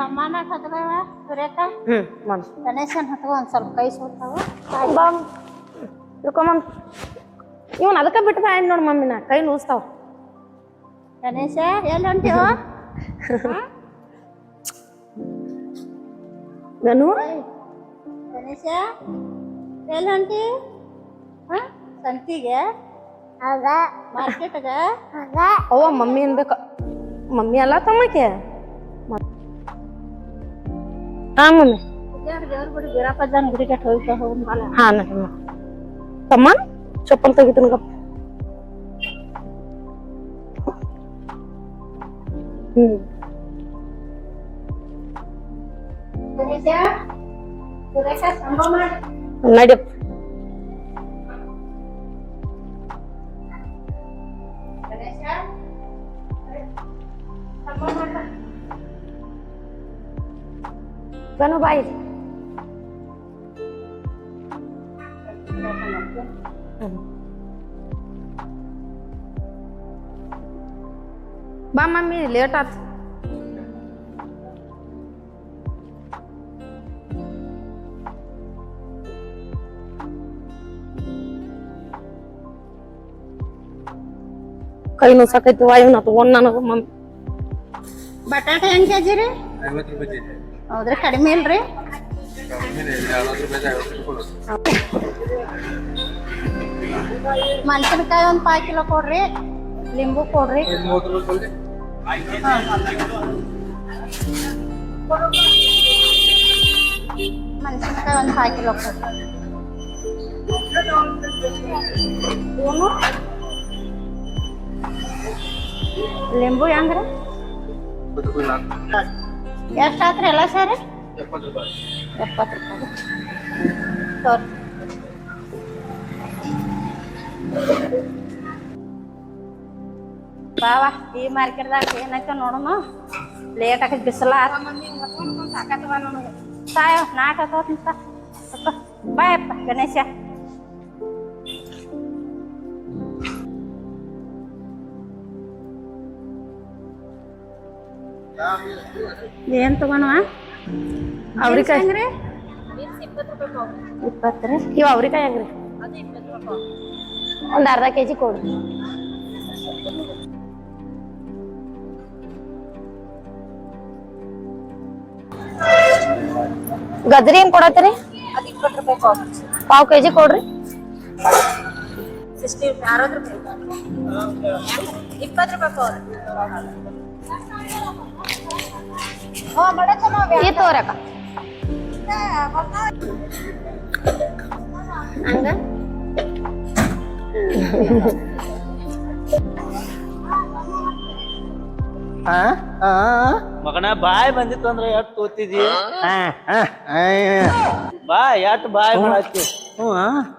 ತಮ್ಮನ ಹತ್ಕವ ಸುರೇಖ ಮಮ್ಮಿ ಗಣೇಶನ್ ಹತ್ಕೊ ಒಂದ್ ಸ್ವಲ್ಪ ಕೈ ಸೋತಾವ ಬಾ ತಿಳ್ಕೊ ಮಮ್ಮಿ ಇವನ್ ಅದಕ್ಕೆ ಬಿಟ್ಟು ಬಾ ನೋಡ್ ಮಮ್ಮಿ ನಾ ಕೈ ನೋಸ್ತಾವ ಗಣೇಶ ಎಲ್ಲಿ ಹೊಂಟಿವ ನಾನು ಗಣೇಶ ಎಲ್ಲಿ ಹೊಂಟಿ ಸಂತಿಗೆ ಮಾರ್ಕೆಟ್ಗ ಅವ್ವ ಮಮ್ಮಿ ಅನ್ಬೇಕ ಮಮ್ಮಿ ಅಲ್ಲ ತಮ್ಮಕ್ಕೆ ಹಾ ಮಮ್ಮಿ ದೇವ್ರ ಗುಡಿ ಬೀರಪ್ಪಜ್ಜನ ಗುಡಿಗೆ ಹೋಗ್ತಾಳ ಹಾ ನಮ್ಮ ತಮ್ಮ ಚಪ್ಪಲ್ ತೆಗಿತನ ಗಪ್ಪ ಗಣೇಶ ಸುರೇಖ ಸಂಭ ಮಾಡಿ ನಡಿಯಪ್ಪ ಗಣೇಶ ಸಂಭ ಮಾಡ ಗನು ಬಾಯಿ ಬಾ ಮಮ್ಮಿ ಲೇಟ್ ಆತ್ ಕೈ ನುಸಕೈತಿ ವಾಯು ನಾ ತಗೊಂಡ್ ನನಗ ಮಮ್ಮಿ ಬಟಾಟೆ ಹೆಂಗ್ ಕೆಜಿ ರೀ 50 ರೂಪಾಯಿ ಕೆಜಿ ಹೌದ್ರಿ ಕಡಿಮೆ ಇಲ್ರಿ ಮೆಣಸಿನಕಾಯಿ ಒಂದ್ 5 ಕಿಲೋ ಕೊಡ್ರಿ ಲಿಂಬು ಕೊಡ್ರಿ ಮೆಣಸಿನಕಾಯಿ ಒಂದ್ 5 ಕಿಲೋ ಕೊಡ್ರಿ ಲಿಂಬು ಹೆಂಗ್ರಿ ಎಷ್ಟಾತ್ರಿ ಎಲ್ಲ ಸರಿ 70 ರೂಪಾಯಿ 70 ರೂಪಾಯಿ ತೋರಿ ಬಾವಾ ಈ ಮಾರ್ಕೆಟ್ದಾಗ ಏನೈತೆ ನೋಡೋಣ ಲೇಟ್ ಆಕೈತಿ ಬಿಸಿಲ ಸಾಯ ನಾಟ ತೋತಿಂತ ಬಾಯಪ್ಪ ಗಣೇಶ ಏನ್ ತಗೋಣವ ಅವ್ರಿಕಾಯಿ ಹೆಂಗ್ರಿ 20 ರೀ ಇವ್ ಅವ್ರಿಕಾಯಿ ಹೆಂಗ್ರಿ ಒಂದ್ ಅರ್ಧ ಕೆಜಿ ಕೊಡ್ರಿ ಗಜ್ರಿ ಏನ್ ಕೊಡತ್ತೀರಿ 20 ರೂಪಾಯಿ ಪಾವ್ ಕೆಜಿ ಕೊಡ್ರಿ 60 ರೂಪಾಯಿ 20 ರೂಪಾಯಿ ಈ ತೋರಕ ಹಂಗ ಮಗನ ಬಾಯ್ ಬಂದಿತ್ತು ಅಂದ್ರೆ ಎಟ್ ತೋತಿದಿ ಬಾ ಎಟ್ ಬಾಯ್ ಮಾಡತ್ತಿ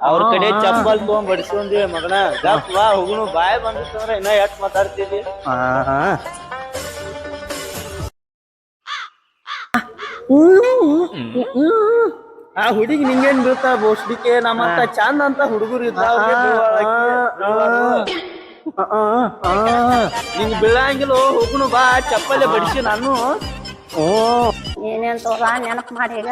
ಅವ್ರ ಕಡೆ ಚಪ್ಪಲ್ ತಗೊಂಡ್ ಬಡಿಸ್ಕೊಂಡಿ ಮಗನ ಗಪ್ ಬಾ ಹೋಗುನು ಬಾಯ್ ಬಂದಿತ್ತು ಅಂದ್ರೆ ಇನ್ನ ಎಟ್ ಮಾತಾಡ್ತಿದಿ ಆ ಹುಡುಗಿ ನಿಂಗೇನ್ ಬೀಳ್ತಾ ಬೋಸ್ಡಿಕೆ ನಮ್ಮಂತ ಚಂದ ಅಂತ ಹುಡುಗರು ಇದ್ದಾವ ನಿಂಗ್ ಬೀಳಂಗಿಲ್ಲ ಹೋಗುನು ಬಾ ಚಪ್ಪಲೆ ಬಡಿಸಿ ನಾನು ಏನೇನ್ ತೋರ ನೆನಪು ಮಾಡಿ ಈಗ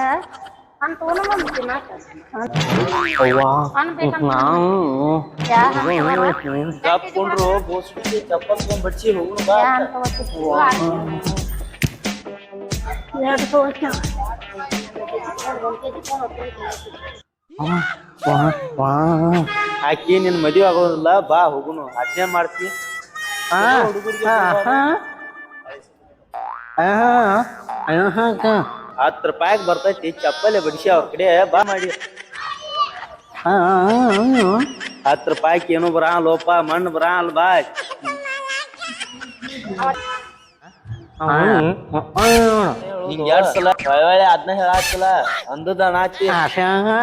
ಕಪ್ಕೊಂಡ್ರು ಬೋಸ್ಡಿಕೆ ಚಪ್ಪಲ್ ತಗೊಂಡ್ ಬಡಿಸಿ ಹೋಗುನು ಬಾ ಆಕಿ ನಿನ್ ಮದ್ವೆ ಆಗೋದಿಲ್ಲ ಬಾ ಹೋಗುನು ಅದ್ನೇ ಮಾಡ್ತಿ ಹುಡುಗರಿಗೆ 10 ರೂಪಾಯಿಗೆ ಬರ್ತೈತಿ ಚಪ್ಪಲೆ ಬಡಿಸಿ ಅವ್ರ ಕಡೆ ಬಾ ಮಾಡಿ 10 ರೂಪಾಯಿಗೆ ಏನು ಬರಲ್ಲೋಪ ಮಣ್ಣು ಬರಲ್ಲ ಬಾ ನಿಂಗ್ 2 ಸಲ ಒಳ್ಳೆ ಅದನ್ನ ಹೇಳಾತಿಲ್ಲ ಅಂದದ ಅನಾತಿ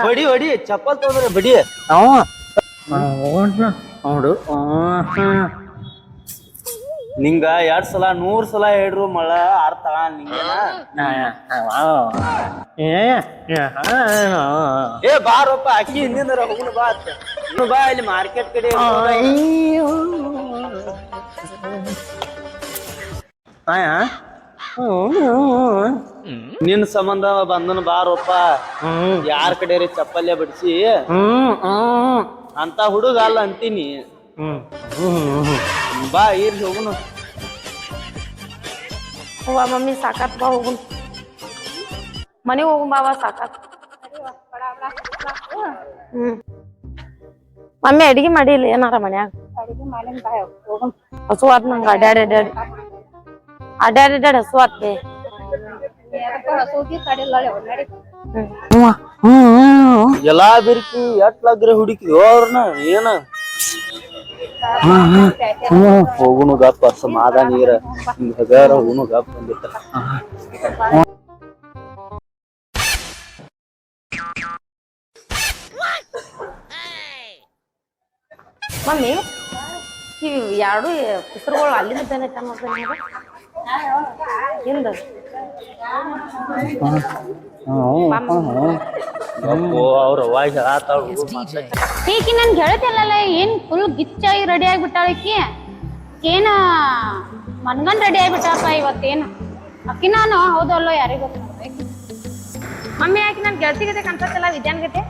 ಹೊಡಿ ಹೊಡಿ ಚಪ್ಪಲ್ ತಗೊಂಡ್ರೆ ಬಡಿ ನೋಡು ನಿಂಗ 2 ಸಲ 100 ಸಲ ಹೇಳ್ರು ಮಳ ಅರ್ಥ ನಿಂಗೇನ ಏ ಬಾರಪ್ಪ ಅಕ್ಕಿ ಹಿಂದಿಂದ ಹೋಗುನು ಬಾ ಬಾ ಇಲ್ಲಿ ಮಾರ್ಕೆಟ್ ಕಡೆ ನಿನ್ ಸಂಬಂಧ ಬಂದನ ಬಾರಪ್ಪ ಯಾರ ಕಡೆ ರೀ ಚಪ್ಪಲ್ಲೆ ಬಿಡಿಸಿ ಅಂತ ಹುಡುಗ ಅಲ್ಲ ಅಂತೀನಿ ಬಾ ಇರ್ಲಿ ಹೋಗುನು ಅವ್ವ ಮಮ್ಮಿ ಸಾಕಾತ್ ಬಾ ಹೋಗುನ್ ಮನೆಗೆ ಹೋಗುನ್ ಬಾವ ಸಾಕಾತ್ ಮಮ್ಮಿ ಅಡಿಗೆ ಮಾಡಿಲ್ಲ ಏನಾರ ಮನ್ಯಾಗ ಅಡಿಗೆ ಮಾಡಿನ ಬಾ ಹೋಗೋಣ. ಹಸು ಆತ್ ನಂಗ ಅಡ್ಯಾಡಿ ಹಸು ಆತ್ಲಿ ಹಸುಗಿ ತಡಿಲ್ಲ ನಡಿ. ಎಲ್ಲಾ ಬಿರ್ಕಿ ಎಟ್ಲಾಗ್ರೆ ಹುಡುಕಿದ್ವು ಅವ್ರನ್ನ ಏನ ಹೋಗುನು ಗಪ್ಪ ಸಮಾಧಾನ ನೀರ ಹಜಾರ ಹೋಗುನು ಗಪ್ಪ ಬಂದಿತ್ತ ಮಮ್ಮಿ ಇವ್ ಎರಡು ಹೆಸರುಗಳು ಅಲ್ಲಿಂದ ಬಂದೈತ ನೋಡ್ರಿ ಹಿಂದ ಅವ್ರ ಅವಾಗ ಹೇಳತ್ತಾಳ ಈಕಿ ನನ್ ಗೆಳತಿಯಲ್ಲ ಏನ್ ಫುಲ್ ಗಿಚ್ಚಾಗಿ ರೆಡಿ ಆಗಿಬಿಟ್ಟಾಳಕಿ ಏನ ಮನ್ಗಂಡ್ ರೆಡಿ ಆಗಿಬಿಟ್ಟಾರಪ್ಪ ಇವತ್ತೇನು ಅಕ್ಕಿ ನಾನು ಹೌದಲ್ಲೋ ಯಾರಿಗೂ ಮಮ್ಮಿ ಯಾಕೆ ನನ್ ಗೆಳತಿ ಗತೆ ಕಾಣ್ಸತ್ತಲ್ಲ ವಿದ್ಯಾನ್ ಗತೆ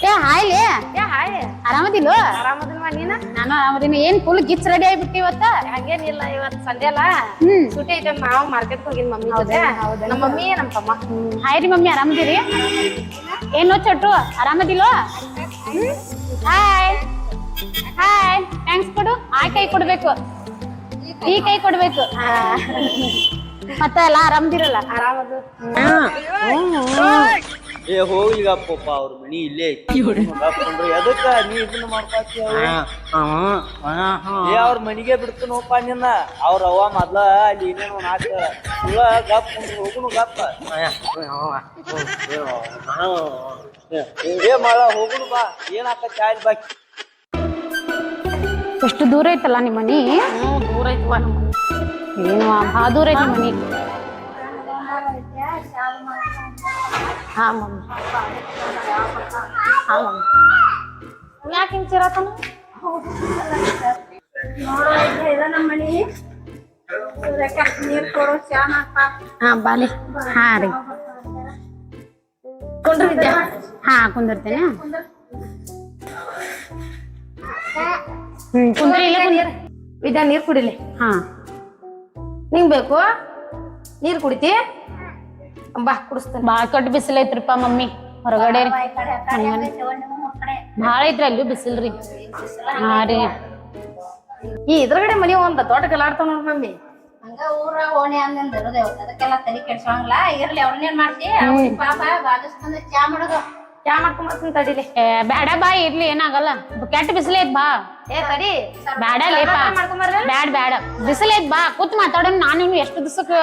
ಏ ಹಾಯ್ಲಿ ಯಾ ಹಾಯ್ ಆರಾಮದಿಲ್ಲ ಆರಾಮದಿಲ್ವಾ ನೀನ ನಾನು ಆರಾಮದಿನ ಏನ್ ಫುಲ್ ಗಿಚ್ ರೆಡಿ ಆಗಿಬಿಟ್ಟಿ ಇವತ್ತ ಹಂಗೇನಿಲ್ಲ ಇವತ್ ಸಂಡೆ ಅಲ್ಲ ಸೂಟಿ ಐತೆ ನಾವು ಮಾರ್ಕೆಟ್ ಹೋಗಿನ್ ಮಮ್ಮಿ ಜೊತೆ ನಮ್ಮ ಮಮ್ಮಿ ನಮ್ ತಮ್ಮ ಹಾಯ್ ರೀ ಮಮ್ಮಿ ಆರಾಮದಿರಿ ಏನು ಚೊಟ್ಟು ಆರಾಮದಿಲ್ಲ ಹಾಯ್ ಹಾಯ್ ಥ್ಯಾಂಕ್ಸ್ ಕೊಡು ಆ ಕೈ ಕೊಡ್ಬೇಕು ಈ ಕೈ ಕೊಡ್ಬೇಕು ಮತ್ತೆ ಎಲ್ಲ ಆರಾಮದಿರಲ್ಲ ಆರಾಮದು ಏ ಹೋಗ್ಲಿಗಪ್ಪ ಅವ್ರ ಮನಿ ಇಲ್ಲೇ ಐತಿ ಗಪ್ಕೊಂಡ್ರು ಎದಕ್ಕ ನೀ ಇದನ್ನ ಮಾಡ್ಪಾತಿ ಏ ಅವ್ರ ಮನಿಗೆ ಬಿಡ್ತನೋಪ್ಪ ನಿನ್ನ ಅವ್ರ ಅವ್ವ ಮೊದ್ಲ ಅಲ್ಲಿ ಏನೇನೋ ನಾಚ ಸುಳ್ಳ ಗಪ್ಕೊಂಡ್ರು ಹೋಗುನು ಗಪ್ಪ ಏ ಮಾಡ ಹೋಗುನು ಬಾ ಏನಾಕ ಚಾಯ್ಲ್ ಬಾಕಿ ಎಷ್ಟು ದೂರ ಐತಲ್ಲ ನಿಮ್ಮ ಮನಿ ದೂರ ಐತವ ನಮ್ಮ ಮನಿ ಏನು ಭಾಳ ದೂರ ಐತಿ ಮನಿ ಹಾ ಮಮ್ಮಿ ಹಾ ಮಮ್ಮಿ ಯಾಕೆ ಹಿಂಗ್ ಚಿರಾತನ ಹಾ ಬಾಲಿ ಹಾ ರೀ ಕೊಂಡ್ರಿ ವಿದ್ಯಾ ಹಾ ಕುಂದಿರ್ತೇನೆ ಕುಂದ್ರಿ ಇಲ್ಲ ಕುಂದ್ರಿ ವಿದ್ಯಾ ನೀರ್ ಕುಡಿಲಿ ಹಾ ನಿಂಗ್ ಬೇಕು ನೀರ್ ಕುಡಿತಿ ಬಾ ಕುಡಿಸ್ತೇನೆ ಭಾಳ ಕಟ್ಟು ಬಿಸಿಲು ಐತ್ರಿಪ್ಪ ಮಮ್ಮಿ ಹೊರಗಡೆ ಭಾಳ ಐತ್ರಿ ಅಲ್ಲೂ ಬಿಸಿಲ್ರಿ ಹಾ ರೀ ಈ ಇದ್ರಗಡೆ ಮನಿ ಒಂದ್ ದೊಡ್ಡ ಗಲಾಡ್ತಾವ ನೋಡ್ ಮಮ್ಮಿ ಹಂಗ ಊರ ಓಣಿ ಅಂದಿಂದ ಇರೋದೇವ್ ಅದಕ್ಕೆಲ್ಲ ತಲೆ ಕೆಡ್ಸೋಂಗಿಲ್ಲ ಇರ್ಲಿ ಅವ್ರನ್ನೇನ್ ಮಾಡ್ತಿ ಅವ್ರಿಗೆ ಪಾಪ ಬಾಜಸ್ಕೊಂಡ್ ಚಾ ಮಾಡೋದು ಚಾ ಮಾಡ್ಕೊಂಡ್ ಬರ್ತೀನಿ ತಡಿಲಿ ಬ್ಯಾಡ ಬಾ ಇರ್ಲಿ ಏನಾಗಲ್ಲ ಕೆಟ್ಟ ಬಿಸಿಲು ಐತ್ ಬಾ ಏ ತಡಿ ಬ್ಯಾಡ ಲೇಪ ಮಾಡ್ಕೊಂಬರ್ರಿ ಬ್ಯಾಡ ಬ್ಯಾಡ ಬಿಸಿಲು ಐತ್ ಬಾ ಕೂತ್ ಮಾತಾಡೋಣ ನಾನು ಎಷ್ಟು ದಿವಸಕ್ಕೆ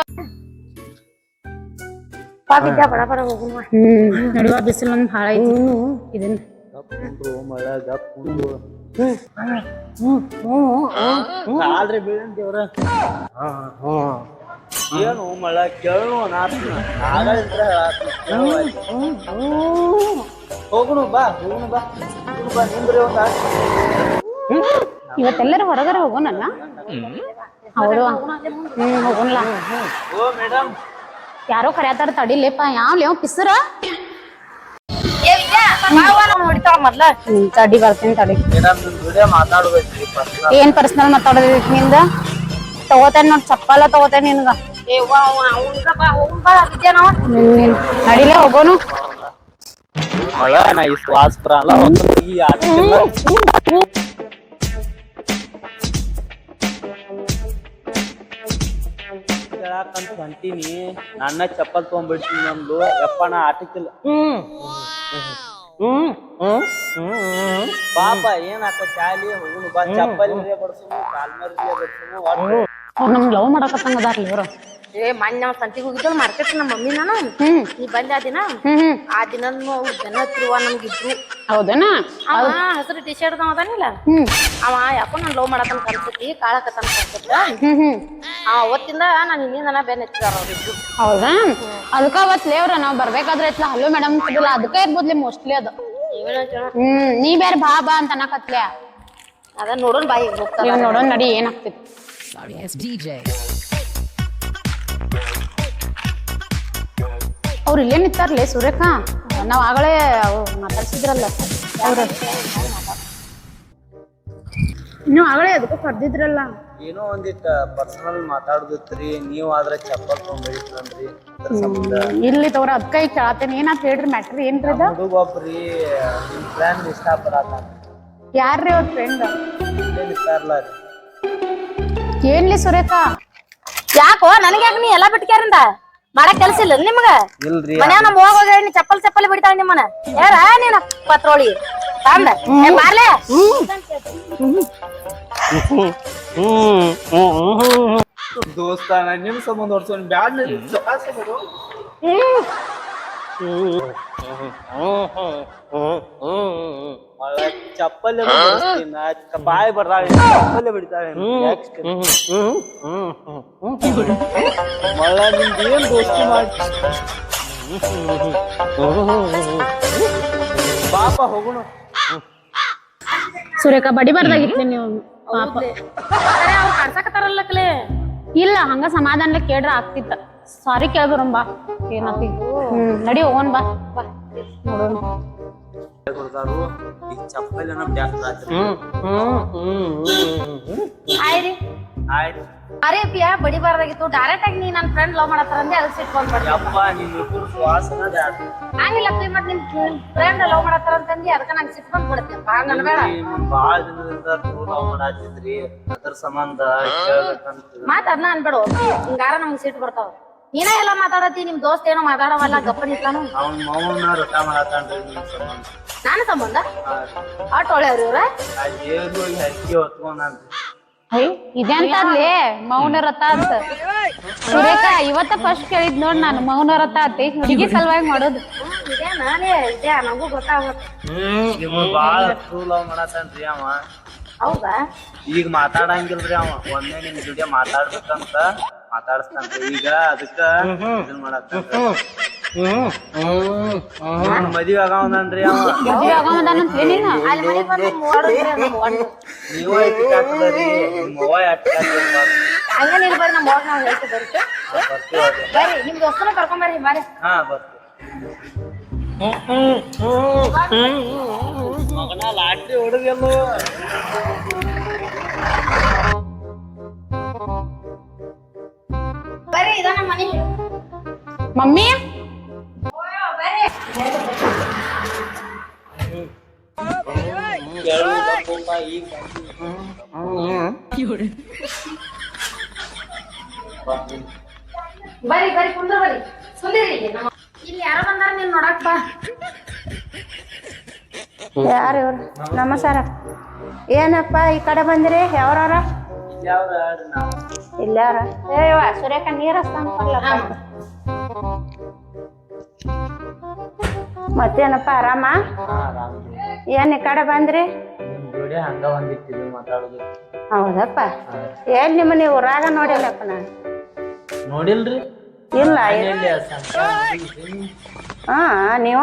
ಬಾ ವಿದ್ಯಾ ಬಡ ಬಡ ಹೋಗುವ ನಡುವ ಬಿಸಿಲು ಒಂದ್ ಭಾಳ ಐತಿ ಇದನ್ನ ಗಪ್ಕೊಂಡ್ರು ಮಳ ಗಪ್ಕೊಂಡ್ರು ಕಾಲ್ರಿ ಬೀಳನ್ ದೇವ್ರ ಏನು ಮಳ ಕೇಳು ಹೋಗುನು ಬಾ ನಿಂದ್ರಿ ಒಂದ ಇವತ್ತೆಲ್ಲರೂ ಹೊರಗಡೆ ಹೋಗೋಣಲ್ಲ ಹೌದು ಹೋಗೋಣ ಓ ಮೇಡಮ್ ಯಾರೋ ಕರ್ಯಾತಾರ ತಡಿಲೇಪ ಯಾವ ಪಿಸರ ಹೊಡಿತಾಳ ಮೊದ್ಲ ತಡಿ ಬರ್ತೀನಿ ತಡಿ ಮೇಡಮ್ ನಿಮ್ ಜೊತೆ ಮಾತಾಡ್ಬೇಕ್ರಿ ಏನ್ ಪರ್ಸನಲ್ ಮಾತಾಡೋದೈತಿ ನಿಂದ ತಗೋತೇನೆ ನೋಡ್ ಚಪ್ಪಲ ತಗೋತೇನೆ ನಿನ್ಗ ಏ ವಾ ಅವ್ನ್ಗ ಬಾ ಹೋಗುನ್ ಬಾ ವಿದ್ಯಾ ನಾವ ನಡಿಲೇ ಹೋಗೋನು ಮಳ ನಾ ಈ ಸ್ವಾಸ್ತ್ರ ಅಲ್ಲ ಈ ಆಟಕ್ಕೆಲ್ಲ ಹೇಳಾಕಂತ ಹೊಂಟೀನಿ ನನ್ನ ಚಪ್ಪಲ್ ತಗೊಂಡ್ಬಿಡ್ತೀನಿ ನಮ್ದು ಯಪ್ಪ ನಾ ಆಟಕ್ಕಿಲ್ಲ ಪಾಪ ಏನಾಕ ಚಾಲಿ ಹೋಗುನು ಬಾ ಚಪ್ಪಲ್ ಬಡ್ಸುನು ಕಾಲ್ಮರಿ ಬಡ್ಸುನು ಒಟ್ಟು ಅವ್ರು ನಮ್ಗೆ ಲವ್ ಮಾಡಕತ್ತಂಗ ಅದಾರ್ಲಿ ಇವ್ರು ಏ ಮೊನ್ನೆ ನಾವ್ ಸಂತಿಗೆ ಹೋಗಿದ್ದಳು ಮಾರ್ಕೆಟ್ ನಮ್ಮ ಮಮ್ಮಿ ನಾನು ನೀ ಬಂದೆ ಆ ದಿನ ಆ ದಿನನು ಅವ್ರು ಜನ ಹತ್ತಿರುವ ನಮ್ಗಿದ್ರು ಹೌದೇನಾ ಅವ ಹಸಿರು ಟಿ ಶರ್ಟ್ ಅದಾನಿಲ್ಲ ಅವ ಯಾಕೋ ನಾನು ಲವ್ ಮಾಡಕನ್ ಕನ್ಸತಿ ಕಾಳಕತ್ತನ್ ಕನ್ಸತ್ತ ಅವತ್ತಿಂದ ನಾನು ಹಿಂದಿನ ಬೆನ್ ಎತ್ತಿದಾರ ಅವ್ರಿದ್ರು ಹೌದಾ ಅದಕ್ಕ ಅವತ್ ಲೇವ್ರ ನಾವ್ ಬರ್ಬೇಕಾದ್ರೆ ಇತ್ಲ ಹಲೋ ಮೇಡಮ್ ಅಂತಿದ್ದಿಲ್ಲ ಅದಕ್ಕ ಇರ್ಬೋದ್ಲಿ ಮೋಸ್ಟ್ಲಿ ಅದು ನೀ ಬೇರೆ ಬಾ ಬಾ ಅಂತ ಅನ್ನಕತ್ಲೆ ಅದ ನೋಡೋಣ ಬಾಯಿ ಹೋಗ್ತಾರ ನೀವು ನೋಡೋಣ ನಡಿ ಏನಾಗ್ತಿತ್ತು Sorry, it's DJ. ಅವ್ರು ಇಲ್ಲೇ ನಿಂತಾರ್ಲೆ ಸುರೇಖ ನಾವ್ ಆಗಲೇ ಮಾತಾಡ್ಸಿದ್ರಲ್ಲ ಅವ್ರ ನೀವು ಆಗಲೇ ಅದಕ್ಕೂ ಕರ್ದಿದ್ರಲ್ಲ ಏನೋ ಒಂದಿಟ್ಟ ಪರ್ಸನಲ್ ಮಾತಾಡುದಿತ್ರಿ ನೀವ್ ಆದ್ರೆ ಚಪ್ಪಲ್ ತೊಗೊಂಡಿದ್ರನ್ರಿ ಅದ್ರ ಸಂಬಂಧ ಇಲ್ಲಿ ತಗೋರ ಅದಕ್ಕ ಈಗ ಕೇಳತ್ತೇನೆ ಏನಾತ್ ಹೇಳ್ರಿ ಮ್ಯಾಟ್ರಿ ಏನ್ರಿ ಅದ ಹುಡುಗ ಒಬ್ರಿ ನಿಮ್ ಫ್ರೆಂಡ್ ಇಷ್ಟ ಪಡಾತ ಯಾರ್ರಿ ಅವ್ರ ಫ್ರೆಂಡ್ ಇರ್ತಾರಲ್ಲ ರೀ ಏನ್ಲಿ ಸುರೇಖ ಯಾಕೋ ನನಗೆ ಯಾಕೆ ನೀ ಎಲ್ಲಾ ಬಿಟ್ಕ್ಯಾರಿಂದ ಮಾಡಕ್ ಕೆಲ್ಸ ಇಲ್ಲ ನಿಮ್ಗ ಇಲ್ರಿ ಮನ್ಯಾಗ ನಮ್ ಹೋಗೋಗ ನೀ ಚಪ್ಪಲ್ ಬಿಡ್ತಾಳ ನಿಮ್ಮನ ಹೇಳ ನೀನ ಪತ್ರೋಳಿ ತಂದ ಬಾರ್ಲೆ ದೋಸ್ತ ನಾನ್ ನಿಮ್ ಸಂಬಂಧ ಹೊಡ್ಸೋನ್ ಬ್ಯಾಡ್ ಚಪ್ಪಲ್ ಬಾಯಿ ಬರ್ತಾಳೆ ಚಪ್ಪಲ್ಲೇ ಬಿಡ್ತಾಳೆ ಮಳ್ಳ ನಿಮ್ದು ಏನ್ ದೋಸ್ತಿ ಮಾಡಿ ಪಾಪ ಹೋಗೋಣ ಸುರೇಖ ಬಡಿಬಾರ್ದಾಗಿತ್ತು ನೀವು ಪಾಪ ಅವ್ರು ಕರ್ಸಕತ್ತಾರಲ್ಲಕ್ಲೆ ಇಲ್ಲ ಹಂಗ ಸಮಾಧಾನ ಕೇಳ್ರ ಆಗ್ತಿತ್ತ ಸಾರಿ ಕೇಳ್ಬರಂಬಾ ಏನತಿ ನಡಿ ಹೋಗೋಣ ಬಾ ನೋಡೋಣ ಕೊಡ್ತಾರು ಈಗ ಚಪ್ಪಲ್ ಆಯ್ರಿ ಆಯ್ತು ಅರೆ ಪಿಯಾ ಬಡಿಬಾರ್ದಾಗಿತ್ತು ಡೈರೆಕ್ಟ್ ಆಗಿ ನೀ ನನ್ ಫ್ರೆಂಡ್ ಲವ್ ಮಾಡತ್ತಾರಂದೆ ಅದಕ್ಕೆ ಸಿಟ್ಕೊಂಡ್ ಬಿಡ್ರಿ ಯಪ್ಪ ನಿಮ್ ಇಬ್ಬರು ಸುವಾಸನ ಬ್ಯಾಡ ಹಂಗಿಲ್ಲ ಮತ್ ನಿಮ್ ಫ್ರೆಂಡ್ ಲವ್ ಮಾಡತ್ತಾರಂತಂದಿ ಅದಕ್ಕೆ ನಂಗೆ ಸಿಟ್ಕೊಂಡ್ ಬಿಡುತ್ತೆ ಹಂಗನ್ ಬೇಡ ಬಾಳ ದಿನದಿಂದ ಲವ್ ಮಾಡಾತಿದ್ರಿ ಅದ್ರ ಸಂಬಂಧ ಕೇಳ್ಬೇಕಂತ ಮಾತ್ ಅದನ್ನ ಅನ್ಬೇಡು ಹಿಂಗಾರ ನಮ್ಗೆ ಸಿಟ್ಟು ಬರ್ತಾವ ನೀನ ಎಲ್ಲ ಮಾತಾಡತಿ ನಿಮ್ ದೋಸ್ತ್ ಏನೋ ಮಾತಾಡವಲ್ಲ ಗಪ್ಪ ನಿಂತಾನು ಅವ್ನ ಮೌನ ರಥ ಮಾಡತಾನ್ರಿ ನಿಮ್ ಸಂಬಂಧ ನಾನು ಸಂಬಂಧ ಆಟ್ ಒಳ್ಳೆಯವ್ರಿ ಇವ್ರ ಆ ದೇವ್ರು ಹೋಗಿ ಹರಕೆ ಹೊತ್ಕೊಂಡ್ರಿ ಇದಂತಾರ್ಲಿ ಮೌನ ರಥ ಅಂತ ಸುರೇಖ ಇವತ್ತ ಫಸ್ಟ್ ಕೇಳಿದ್ ನೋಡ್ ನಾನು ಮೌನ ರಥ ಆತಿ ಹುಡುಗಿ ಸಲುವಾಗಿ ಮಾಡೋದು ಇದೇ ನಾನೇ ಇದೇ ನನಗೂ ಗೊತ್ತಾಗುತ್ತೆ ನಿಮ್ಗೆ ಬಾಳ ಟ್ರೂ ಲವ್ ಮಾಡತಾನ್ರಿ ಅವ ಹೌದಾ ಈಗ ಮಾತಾಡಂಗಿಲ್ರಿ ಅವ ಒಮ್ಮೆ ನಿಮ್ ಜೊತೆ ಮಾತಾಡ್ಬೇಕಂತ ಮಾತಾಡಿಸ್ತಾನ್ರಿ ಈಗ ಅದಕ್ಕ ಇದನ್ ಮಾಡತ್ತಾನ್ರಿ ಮದ್ವಿ ಆಗವನನ್ರಿ ಅವ ಮದ್ವೆ ಆಗಮದಾನಂತ ಏನಿಲ್ಲ ಅಲ್ಲಿ ಮನೆಗೆ ಬಂದು ನೋಡಿದ್ರೆ ನಮ್ಗೆ ಒಂದು ನೀವ ಇಟ್ಟಾಕ್ರಿ ನಿಮ್ಮ ಅವ್ವ ಇಟ್ಟಾಕ್ರಿ ಹಂಗ ನೀನು ಬರ್ರಿ ನಮ್ಮ ಹೋಗಿ ನಾವು ಹೇಳ್ತೀವಿ ಬರುತ್ತೆ ಬರ್ರಿ ನಿಮ್ ದೋಸ್ತನ ಕರ್ಕೊಂಬರ್ರಿ ಬಾರಿ ಹಾ ಬರ್ತೀವಿ ಮಗನ ಲಾಟ್ರಿ ಹೊಡೆದೆಲ್ಲೋ ಬರ್ರಿ ಇದ ನಮ್ಮ ಮನೆ ಮಮ್ಮಿ ಬರ್ರಿ ಬರ್ರಿ ಕುಂದ್ರ ಬರ್ರಿ ಸುಂದಿರಿ ನಮ್ಮ ಇಲ್ಲಿ ಯಾರೋ ಬಂದಾರ ನೀನ್ ನೋಡಕ್ ಬಾ ಯಾರು ಇವ್ರು ನಮಸ್ಕಾರ ಏನಪ್ಪ ಈ ಕಡೆ ಬಂದಿರಿ ಯಾವ್ರ ಇಲ್ಲಾರ ಏವ ಸುರೇಖ ನೀರ್ ಹಸ್ತಾನಲ್ಲ ಮತ್ತೇನಪ್ಪ ಆರಾಮ ಏನ್ ಈ ಕಡೆ ಬಂದ್ರಿ ಹಂಗ ಒಂದಿಟ್ಟಿದ್ದು ಮಾತಾಡುದು ಹೌದಪ್ಪ ಎಲ್ಲಿ ನಿಮ್ಮ ನೀವು ಊರಾಗ ನೋಡಿಲ್ಲಪ್ಪ ನಾನು ನೋಡಿಲ್ರಿ ಇಲ್ಲ ಹಾ ನೀವ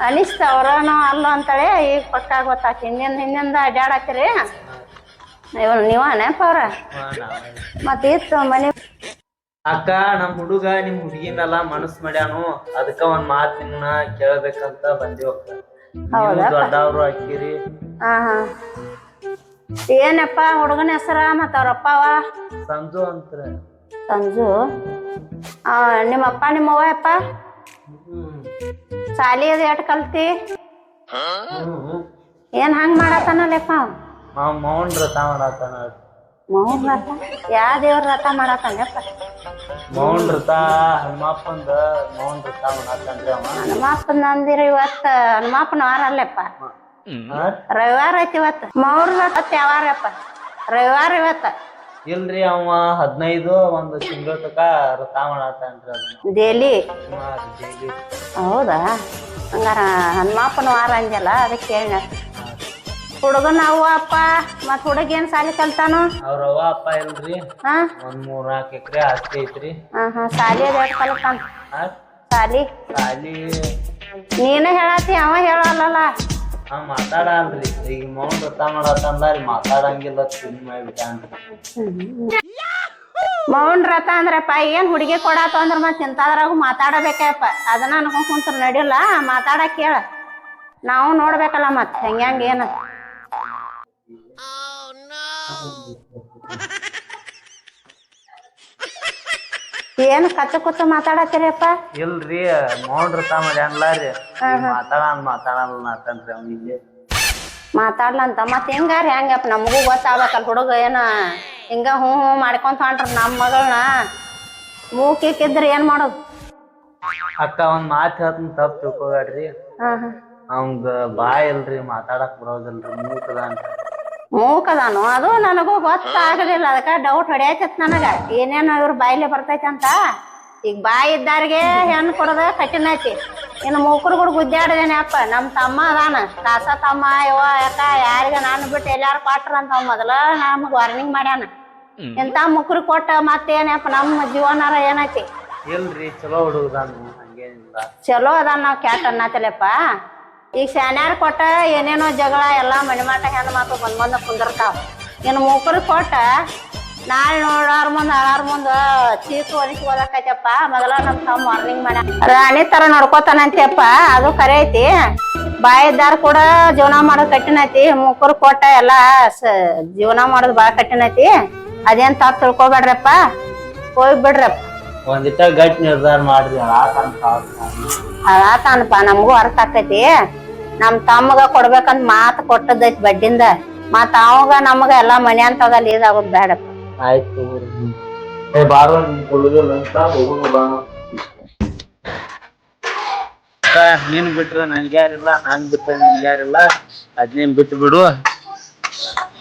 ಅನಿಸ್ತ ಅವ್ರನೋ ಅಲ್ಲ ಅಂತೇಳಿ ಈಗ ಪಕ್ಕ ಗೊತ್ತಾಕ ಹಿಂದಿಂದ ಅಡ್ಯಾಡತ್ತೀರಿ ನೀವ ನೆನಪ ಅವ್ರ ಮತ್ತ ಇತ್ತು ಮನೆ ಅಕ್ಕ ನಮ್ ಹುಡುಗ ನಿಮ್ ಹುಡುಗಿನೆಲ್ಲ ಮನಸ್ ಮಾಡ್ಯಾನು ಅದಕ್ಕ ಒಂದ್ ಮಾತ್ ನಿನ್ನ ಕೇಳ್ಬೇಕಂತ ಬಂದಿವಕ್ಕ ದೊಡ್ಡವ್ರು ಹಾಕಿರಿ ಹಾ ಹಾ ಏನಪ್ಪ ಹುಡುಗನ ಹೆಸರ ಮತ್ತ ಅವ್ರಪ್ಪವ ಸಂಜು ಅಂತ್ರ ಸಂಜು ನಿಮ್ಮಪ್ಪ ನಿಮ್ಮವ್ವ ಅಪ್ಪ ಸಾಲಿ ಅದು ಎಟ್ ಕಲ್ತಿ ಏನ್ ಹಂಗ್ ಮಾಡತಾನಲ್ಲಪ್ಪ ಮೌನ್ ರಥ ಮಾಡತಾನ ಮೌನ್ ರಥ ಯಾವ ದೇವ್ರ ರಥ ಮಾಡತಾನಪ್ಪ ಮೌನ್ ರಥ ಹನುಮಪ್ಪಂದ ಮೌನ್ ರಥ ಮಾಡತಾನ್ರಿ ಅವ ಹನುಮಪ್ಪನ ಅಂದಿರ ಇವತ್ತ ಹನುಮಪ್ಪನ ವಾರ ಅಲ್ಲಪ್ಪ ರವಿವಾರ ಐತಿ ಇವತ್ತ ಮೌರ್ ರಥ ಯಾವಾರಪ್ಪ ರವಿವಾರ ಇವತ್ತ ಇಲ್ರಿ ಅವ 15 ಒಂದು ತಿಂಗಳ ತಕ ರಥ ಮಾಡತಾನ್ರಿ ಅದನ್ನ ಡೇಲಿ ಡೈಲಿ ಹೌದಾ ಹಂಗಾರ ಹನುಮಪ್ಪನ ವಾರ ಅಂಜಲ್ಲ ಅದಕ್ಕೆ ಹೇಳ ಹುಡುಗನ ಅವ್ವ ಅಪ್ಪ ಮತ್ ಹುಡುಗ ಏನ್ ಸಾಲಿ ಕಲ್ತಾನು ಅವ್ರ ಅವ್ವ ಅಪ್ಪ ಇಲ್ರಿ ಹಾ ಒಂದ್ 3-4 ಎಕರೆ ಆಸ್ತಿ ಐತ್ರಿ ಹಾ ಸಾಲಿ ಅದ ಎಟ್ ಕಲ್ತಾನ ಸಾಲಿ ಸಾಲಿ ನೀನ ಹೇಳತಿ ಅವ ಹೇಳಲ್ಲ ಮಾತಾಡಲ್ರಿ ಈಗ ಮೌನ್ ರಥ ಮಾಡತ್ತಂದ ಮಾತಾಡಂಗಿಲ್ಲ ತಿನ್ ಮಾಡ್ಬಿಟ್ಟಾನ್ರಿ ಮೌನ್ ರಥ ಅಂದ್ರಪ್ಪ ಏನ್ ಹುಡುಗಿ ಕೊಡಾತ ಅಂದ್ರ ಮತ್ ಇಂತಾದ್ರಾಗು ಮಾತಾಡಬೇಕಪ್ಪ ಅದನ್ನ ಅನ್ಕೊಂಡ್ ಕುಂತ್ರ ನಡಿಲ್ಲ ಮಾತಾಡಕ್ ಹೇಳ ನಾವು ನೋಡ್ಬೇಕಲ್ಲ ಮತ್ ಹೆಂಗ್ ಏನ ಏನ್ ಕಚ್ಚ ಕುಚ್ಚ ಮಾತಾಡತ್ತೀರಪ್ಪ ಇಲ್ರಿ ಮೌನ್ ರಥ ಮಾಡ್ಯಾನ್ಲಾರಿ ಮಾತಾಡಲ್ಲ ಅಂತಂದ್ರಿ ಅವ್ನಿಗೆ ಮಾತಾಡ್ಲಂತ ಮತ್ ಹೆಂಗಾರ ಹೆಂಗಪ್ಪ ನಮಗೂ ಗೊತ್ತಾಗ್ಬೇಕಲ್ಲ ಹುಡುಗ ಏನ ಹಿಂಗ ಹ್ಞೂ ಮಾಡ್ಕೊಂತ ಹೊಂಟ್ರ ನಮ್ ಮಗಳನ್ನ ಮೂಕಿಕ್ಕಿದ್ರ ಏನ್ ಮಾಡೋದು ಅಕ್ಕ ಒಂದ್ ಮಾತ್ ಹೇಳ್ತೀನಿ ತಪ್ಪ ತಿಳ್ಕೊಬೇಡ್ರಿ ಅವಂಗ ಬಾಯ್ ಇಲ್ರಿ ಮಾತಾಡಕ್ ಬರೋದಿಲ್ರಿ ಮೂಕದ ಅಂತ ಮೂಕದಾನು ಅದು ನನಗೂ ಗೊತ್ತಾಗಲಿಲ್ಲ ಅದಕ್ಕ ಡೌಟ್ ಹೊಡ್ಯಾಕತ್ ನನಗ ಏನೇನು ಇವ್ರ ಬಾಯಿಲೆ ಬರ್ತೈತಿ ಅಂತ ಈಗ ಬಾಯಿ ಇದ್ದಾರಿಗೆ ಹೆಣ್ಣು ಕೊಡೋದ ಕಠಿಣ ಐತಿ ಇನ್ನು ಮೂಕರು ಕೂಡ ಗುದ್ದಾಡದೇನೆ ಅಪ್ಪ ನಮ್ ತಮ್ಮ ಅದಾನ ಕಾಸ ತಮ್ಮ ಯವ್ವ ಯಾಕ ಯಾರಿಗ ನಾನು ಬಿಟ್ಟು ಎಲ್ಲಾರು ಕೊಟ್ರ ಅಂತ ಅವ್ ಮೊದಲ ನಮಗ್ ವಾರ್ನಿಂಗ್ ಮಾಡ್ಯಾನ ಇಂತ ಮುಕ್ರು ಕೊಟ್ಟ ಮತ್ತೇನಪ್ಪ ನಮ್ಮ ಜೀವನಾರ ಏನೈತಿ ಇಲ್ರಿ ಚಲೋ ಹುಡುಗದಾನು ಹಂಗೇನಿಲ್ಲ ಚಲೋ ಅದಾನ ನಾವ್ ಕ್ಯಾಟ್ ಅನ್ನತಲೆಪ್ಪ ಈಗ ಶಾನ್ಯಾರ ಕೊಟ್ಟ ಏನೇನೋ ಜಗಳ ಎಲ್ಲಾ ಮಣಿಮಾಟ ಹೆಣ್ಣು ಮಕ್ಳು ಬಂದ್ ಕುಂದಿರ್ತಾವ ಇನ್ನು ಮೂಕರು ಕೊಟ್ಟ ನಾಳೆ ನೋಡಾರ ಮುಂದ ಅಳಾರ ಮುಂದ ಚೀಕು ಒಲಿಸ್ಕೋದಕ್ಕೈತಪ್ಪ ಮೊದಲ ನಮ್ ತಮ್ಮ ವಾರ್ನಿಂಗ್ ಮಾಡ್ಯ ರಾಣಿ ತರ ನೋಡ್ಕೋತಾನಂತಪ್ಪ ಅದು ಖರೆ ಐತಿ ಬಾಯಿದ್ದಾರ ಕೂಡ ಜೀವನ ಮಾಡೋದ್ ಕಠಿಣ ಐತಿ ಮೂಕರು ಕೊಟ್ಟ ಎಲ್ಲಾ ಜೀವನ ಮಾಡೋದ್ ಬಾಳ ಕಠಿಣ ಐತಿ ಅದೇನ್ ತಪ್ಪ ತಿಳ್ಕೊಬೇಡ್ರಪ್ಪ ಹೋಗ್ಬಿಡ್ರಪ್ಪ ಒಂದಿಟ್ಟ ಗಟ್ಟಿ ನಿರ್ಧಾರ ಮಾಡ್ರಿ ಅಳಾತಾನಪ್ಪ ನಮಗೂ ಅರ್ಥ ಆಕೈತಿ ನಮ್ ತಮ್ಮಗ ಕೊಡ್ಬೇಕಂತ ಮಾತು ಕೊಟ್ಟದೈತಿ ಬಡ್ಡಿಂದ ಮತ್ ಅವಾಗ ನಮಗ ಎಲ್ಲಾ ಮನೆ ಅಂತದ ಇದಾಗೋದ್ ಬೇಡಪ್ಪ ಆಯ್ತು ಬಾರೋ ಹುಡುಗಲ್ಲ ಅಂತ ನೀನ್ ಬಿಟ್ರ ನನ್ಗೆ ಯಾರಿಲ್ಲ ನಾನ್ ಬಿಟ್ರ ನಿನ್ಗೆ ಯಾರಿಲ್ಲ ಅದ್ನೇನ್ ಬಿಟ್ಟು ಬಿಡು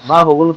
ಬಾ ಹೋಗುನು